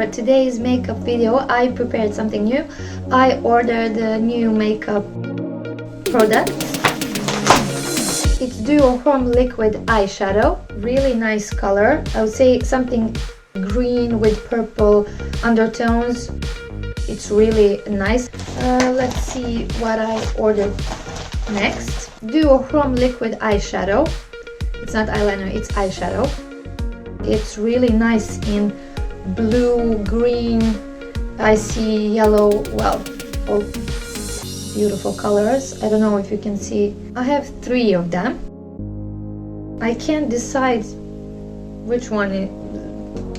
for today's makeup video, I prepared something new. I ordered a new makeup product. It's duochrome liquid eyeshadow. Really nice color. I would say something green with purple undertones. It's really nice. Let's see what I ordered next. Duochrome liquid eyeshadow. It's not eyeliner, it's eyeshadow. It's really nice in blue, green, I see yellow, well, all beautiful colors. I don't know if you can see. I have 3 of them. I can't decide which one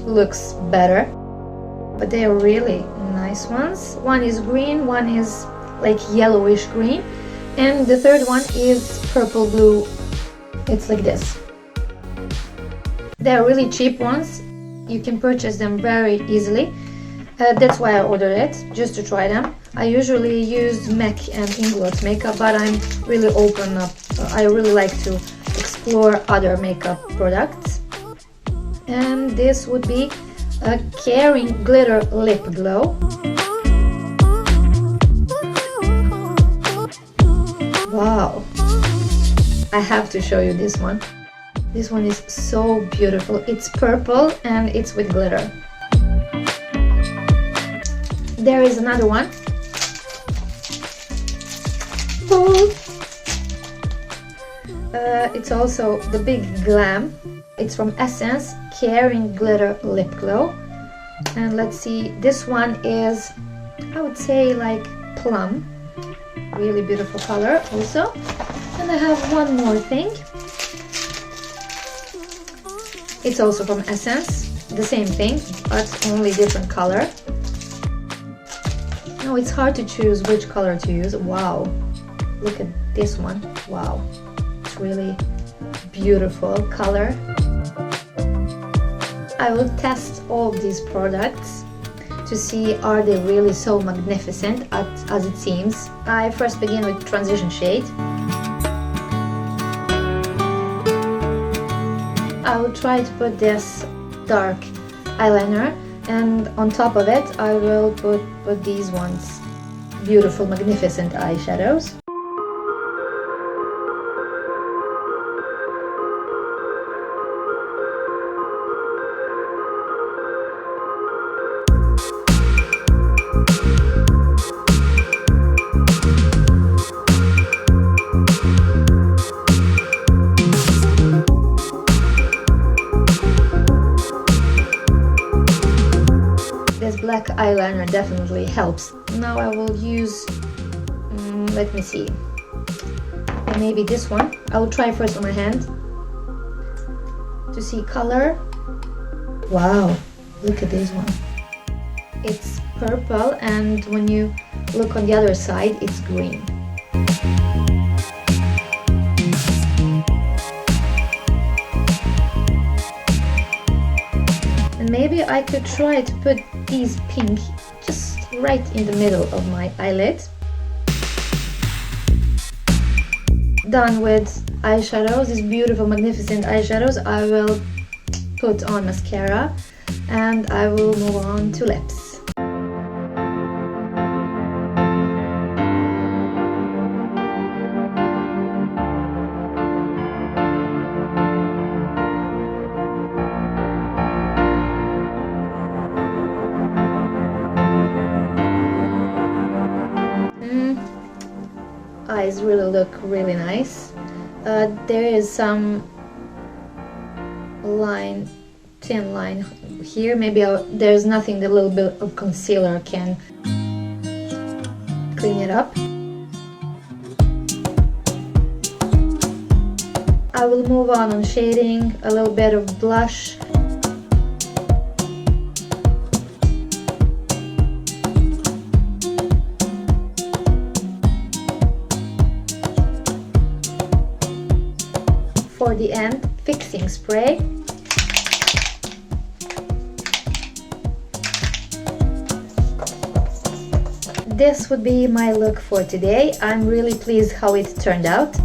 looks better, but they are really nice ones. One is green, one is like yellowish green, and the third one is purple blue. It's like this. They're really cheap ones. You can purchase them very easily. That's why I ordered it, just to try them. I usually use MAC and Inglot makeup, but I'm really open up. I really like to explore other makeup products. And this would be a Caring Glitter Lip Glow. Wow! I have to show you this one. This one is so beautiful. It's purple and it's with glitter. There is another one. It's also the Big Glam. It's from Essence Caring Glitter Lip Glow. And let's see, this one is, I would say, like plum. Really beautiful color also. And I have one more thing. It's also from Essence, the same thing, but only different color. No, it's hard to choose which color to use. Wow, look at this one. Wow, it's really beautiful color. I will test all of these products to see are they really so magnificent as it seems. I first begin with transition shade. I will try to put this dark eyeliner, and on top of it I will put these ones, beautiful, magnificent eyeshadows. Black eyeliner definitely helps. Now I will use, let me see, maybe this one. I will try first on my hand to see color. Wow, look at this one. It's purple, and when you look on the other side, it's green. And maybe I could try to put these pink just right in the middle of my eyelid. Done with eyeshadows, these beautiful, magnificent eyeshadows, I will put on mascara and I will move on to lips. Eyes really look really nice. There is some line, thin line here. Maybe there's nothing, a little bit of concealer can clean it up. I will move on shading, a little bit of blush. For the end, fixing spray. This would be my look for today. I'm really pleased how it turned out.